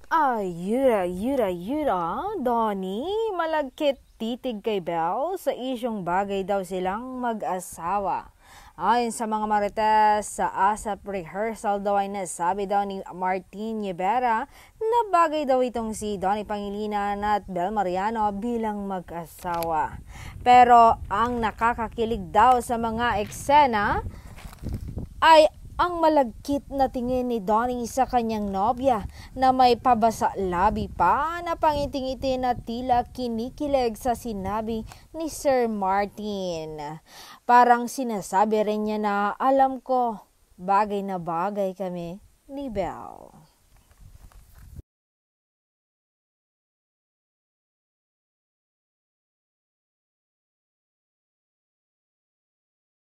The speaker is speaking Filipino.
Ayura, Donnie, malagkit titig kay Belle sa isyong bagay daw silang mag-asawa. Ayon sa mga marites, sa ASAP rehearsal daw ay nasabi daw ni Martin Rivera na bagay daw itong si Donnie Pangilinan at Belle Mariano bilang mag-asawa. Pero ang nakakakilig daw sa mga eksena ay ang malagkit na tingin ni Donnie sa kanyang nobya na may pabasa-labi pa na pangiting-ngiti na tila kinikilig sa sinabi ni Sir Martin. Parang sinasabi rin niya na alam ko, bagay na bagay kami ni Belle.